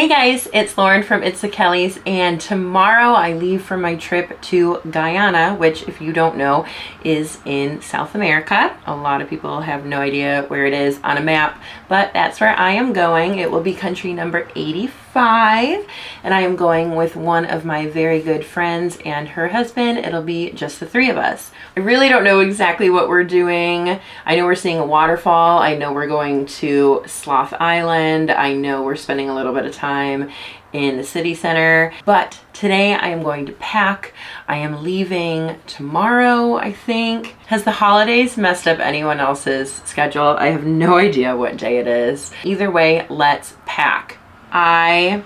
Hey guys, it's Lauren from It's the Kellys, and tomorrow I leave for my trip to Guyana, which, if you don't know, is in South America. A lot of people have no idea where it is on a map, but that's where I am going. It will be country number 85, and I am going with one of my very good friends and her husband. It'll be just the three of us. I really don't know exactly what we're doing. I know we're seeing a waterfall. I know we're going to Sloth Island. I know we're spending a little bit of time in the city center, but today I am going to pack. I am leaving tomorrow, I think. Has the holidays messed up anyone else's schedule? I have no idea what day it is. Either way, let's pack. I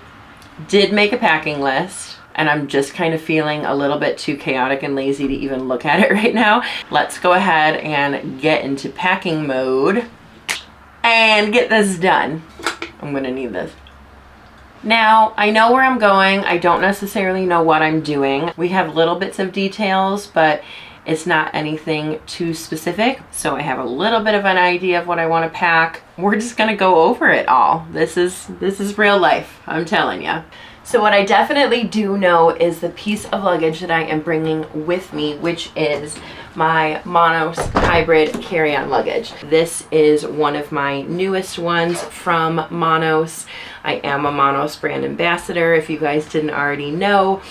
did make a packing list, and I'm just kind of feeling a little bit too chaotic and lazy to even look at it right now. Let's go ahead and get into packing mode and get this done. I'm gonna need this. Now, I know where I'm going. I don't necessarily know what I'm doing. We have little bits of details, but it's not anything too specific. So I have a little bit of an idea of what I want to pack. We're just gonna go over it all. This is real life, I'm telling you. So what I definitely do know is the piece of luggage that I am bringing with me, which is my Monos hybrid carry-on luggage. This is one of my newest ones from Monos. I am a Monos brand ambassador, if you guys didn't already know,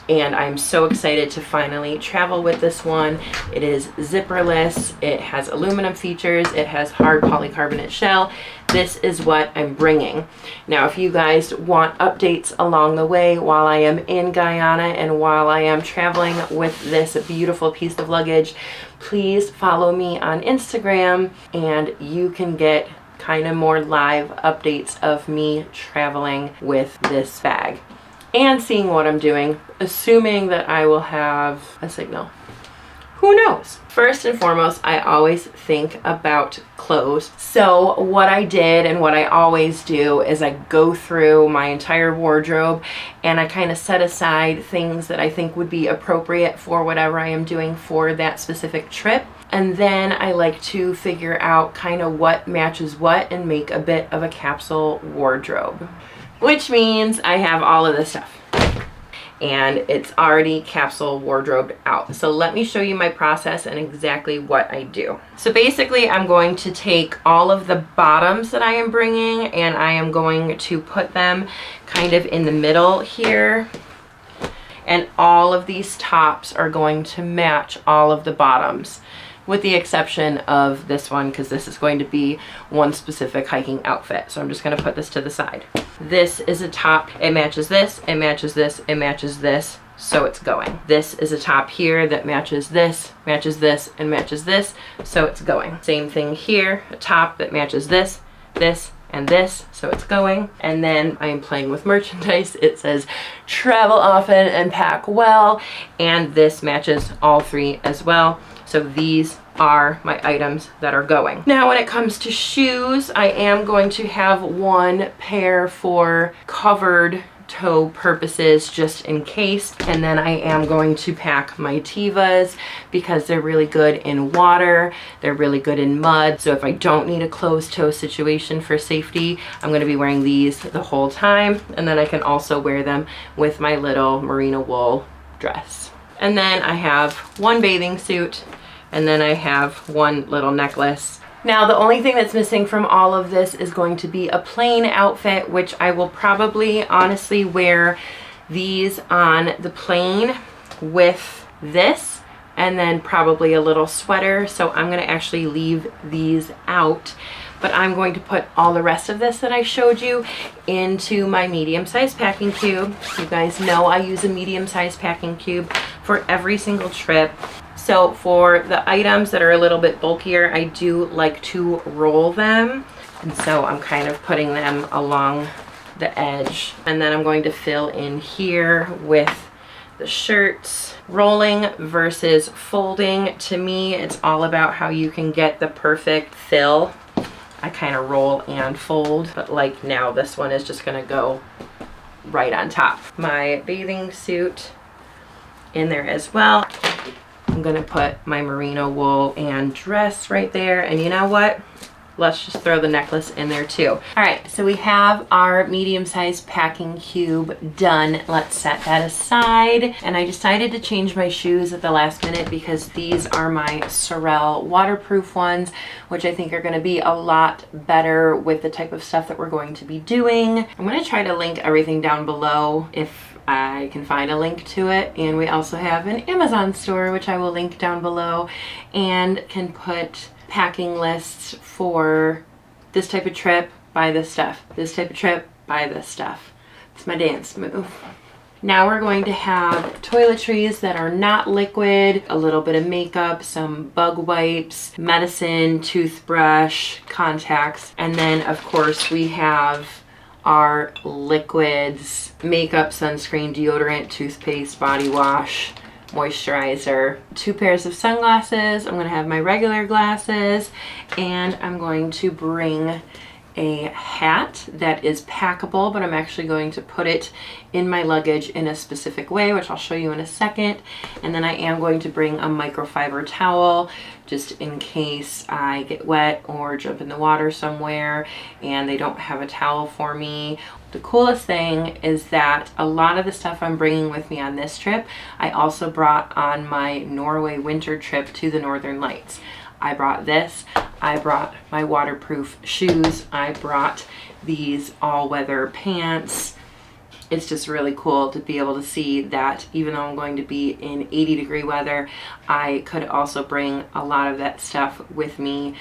and I'm so excited to finally travel with this one. It is zipperless, it has aluminum features, it has hard polycarbonate shell. This is what I'm bringing. Now, if you guys want updates along the way while I am in Guyana and while I am traveling with this beautiful piece of luggage, please follow me on Instagram and you can get kind of more live updates of me traveling with this bag and seeing what I'm doing, assuming that I will have a signal. Who knows? First and foremost, I always think about clothes. So what I did and what I always do is I go through my entire wardrobe and I kind of set aside things that I think would be appropriate for whatever I am doing for that specific trip. And then I like to figure out kind of what matches what and make a bit of a capsule wardrobe, which means I have all of this stuff. And it's already capsule wardrobed out. So let me show you my process and exactly what I do. So basically I'm going to take all of the bottoms that I am bringing and I am going to put them kind of in the middle here. And all of these tops are going to match all of the bottoms, with the exception of this one, because this is going to be one specific hiking outfit. So I'm just going to put this to the side. This is a top. It matches this, it matches this, it matches this, so it's going. This is a top here that matches this, and matches this, so it's going. Same thing here, a top that matches this, this, and this, so it's going. And then I am playing with merchandise. It says travel often and pack well, and this matches all three as well. So these are my items that are going. Now when it comes to shoes, I am going to have one pair for covered toe purposes just in case, and then I am going to pack my Tevas because they're really good in water, they're really good in mud, so if I don't need a closed toe situation for safety, I'm going to be wearing these the whole time, and then I can also wear them with my little merino wool dress. And then I have one bathing suit, and then I have one little necklace. Now the only thing that's missing from all of this is going to be a plain outfit, which I will probably honestly wear these on the plane with this and then probably a little sweater. So I'm going to actually leave these out, but I'm going to put all the rest of this that I showed you into my medium-sized packing cube. You guys know I use a medium-sized packing cube for every single trip. So for the items that are a little bit bulkier, I do like to roll them. And so I'm kind of putting them along the edge. And then I'm going to fill in here with the shirts. Rolling versus folding, to me, it's all about how you can get the perfect fill. I kind of roll and fold, but like now this one is just gonna go right on top. My bathing suit in there as well. I'm gonna put my merino wool and dress right there, and you know what? let's just throw the necklace in there too. All right, so we have our medium-sized packing cube done. Let's set that aside. And I decided to change my shoes at the last minute because these are my Sorel waterproof ones, which I think are going to be a lot better with the type of stuff that we're going to be doing. I'm going to try to link everything down below if I can find a link to it. And we also have an Amazon store, which I will link down below, and can put packing lists for this type of trip, buy this stuff, this type of trip, buy this stuff. It's my dance move. Now we're going to have toiletries that are not liquid, a little bit of makeup, some bug wipes, medicine, toothbrush, contacts, and then of course we have our liquids: makeup, sunscreen, deodorant, toothpaste, body wash, moisturizer, 2 pairs of sunglasses. I'm going to have my regular glasses, and I'm going to bring a hat that is packable, but I'm actually going to put it in my luggage in a specific way, which I'll show you in a second. And then I am going to bring a microfiber towel just in case I get wet or jump in the water somewhere and they don't have a towel for me. The coolest thing is that a lot of the stuff I'm bringing with me on this trip, I also brought on my Norway winter trip to the Northern Lights. I brought this, I brought my waterproof shoes, I brought these all-weather pants. It's just really cool to be able to see that even though I'm going to be in 80-degree weather, I could also bring a lot of that stuff with me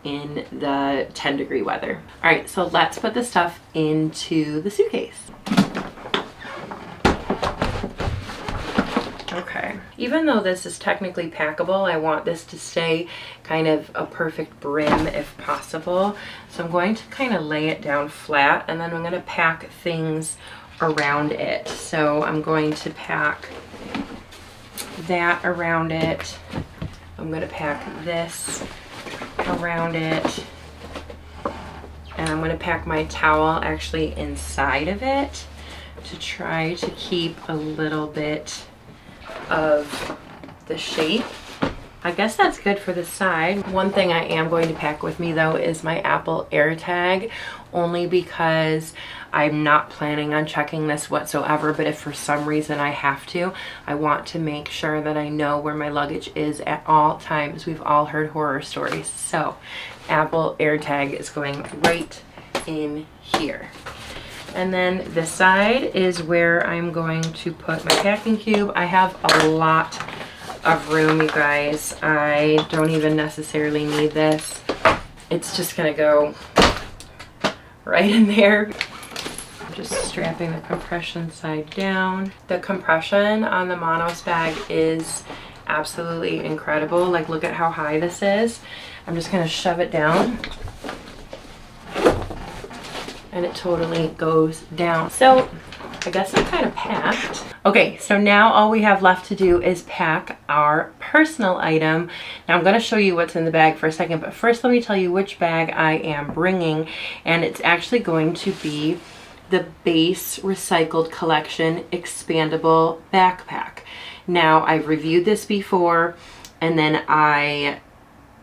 in the 10-degree weather. All right, so let's put the stuff into the suitcase. Okay, even though this is technically packable, I want this to stay kind of a perfect brim if possible. So I'm going to kind of lay it down flat, and then I'm going to pack things around it. So I'm going to pack that around it. I'm going to pack this around it, and I'm going to pack my towel actually inside of it to try to keep a little bit of the shape. I guess that's good for the side. One thing I am going to pack with me though is my Apple AirTag, only because I'm not planning on checking this whatsoever, but if for some reason I have to, I want to make sure that I know where my luggage is at all times. We've all heard horror stories. So Apple AirTag is going right in here. And then this side is where I'm going to put my packing cube. I have a lot of room, you guys. I don't even necessarily need this. It's just gonna go right in there. I'm just strapping the compression side down. The compression on the Monos bag is absolutely incredible. Like, look at how high this is. I'm just gonna shove it down, and it totally goes down. So I guess I'm kind of packed. Okay, so now all we have left to do is pack our personal item. Now I'm going to show you what's in the bag for a second, but first let me tell you which bag I am bringing, and it's actually going to be the Beis Recycled Collection Expandable Backpack. Now, I've reviewed this before, and then I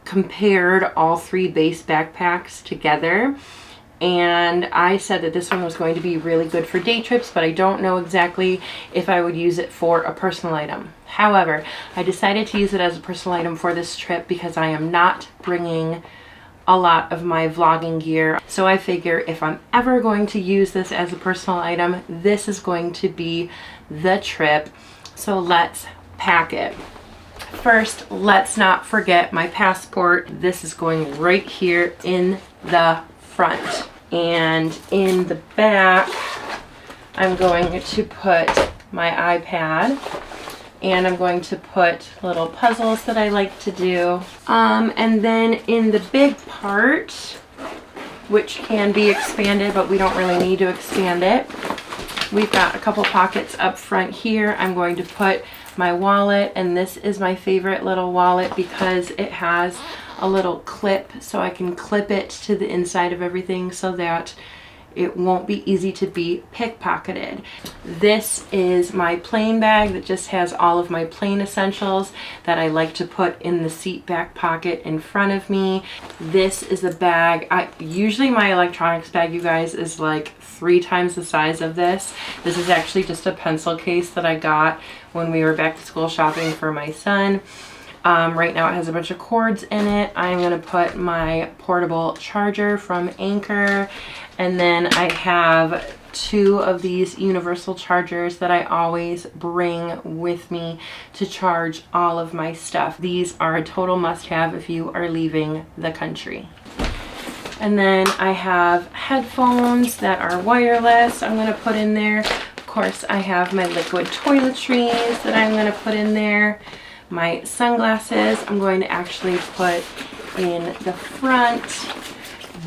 compared all 3 Beis backpacks together, and I said that this one was going to be really good for day trips, but I don't know exactly if I would use it for a personal item. However, I decided to use it as a personal item for this trip because I am not bringing a lot of my vlogging gear. So I figure if I'm ever going to use this as a personal item, this is going to be the trip. So let's pack it. First, let's not forget my passport. This is going right here in the front. And in the back, I'm going to put my iPad, and I'm going to put little puzzles that I like to do. And then in the big part, which can be expanded, but we don't really need to expand it, we've got a couple pockets up front here. I'm going to put my wallet, and this is my favorite little wallet because it has a little clip, so I can clip it to the inside of everything so that it won't be easy to be pickpocketed. This is my plane bag that just has all of my plane essentials that I like to put in the seat back pocket in front of me. This is a bag, usually my electronics bag, you guys, is like 3 times the size of this. This is actually just a pencil case that I got when we were back to school shopping for my son. Right now it has a bunch of cords in it. I'm going to put my portable charger from Anchor, and then I have 2 of these universal chargers that I always bring with me to charge all of my stuff. These are a total must-have if you are leaving the country. And then I have headphones that are wireless I'm going to put in there. Of course, I have my liquid toiletries that I'm going to put in there. My sunglasses I'm going to actually put in the front.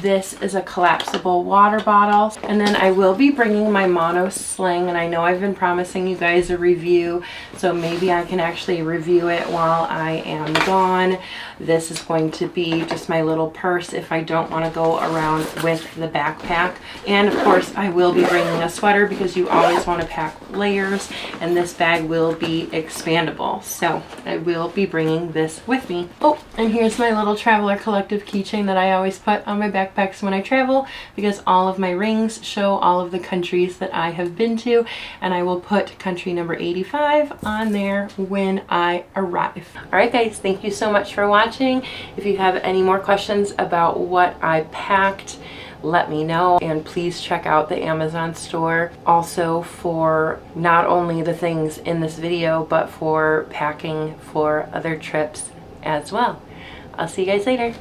This is a collapsible water bottle. And then I will be bringing my Monos Sling, and I know I've been promising you guys a review, so maybe I can actually review it while I am gone. This is going to be just my little purse if I don't want to go around with the backpack. And of course I will be bringing a sweater because you always want to pack layers, and this bag will be expandable, so I will be bringing this with me. Oh, and here's my little Traveler Collective keychain that I always put on my backpacks when I travel, because all of my rings show all of the countries that I have been to, and I will put country number 85 on there when I arrive. Alright guys, thank you so much for watching. If you have any more questions about what I packed, let me know, and please check out the Amazon store also for not only the things in this video but for packing for other trips as well. I'll see you guys later.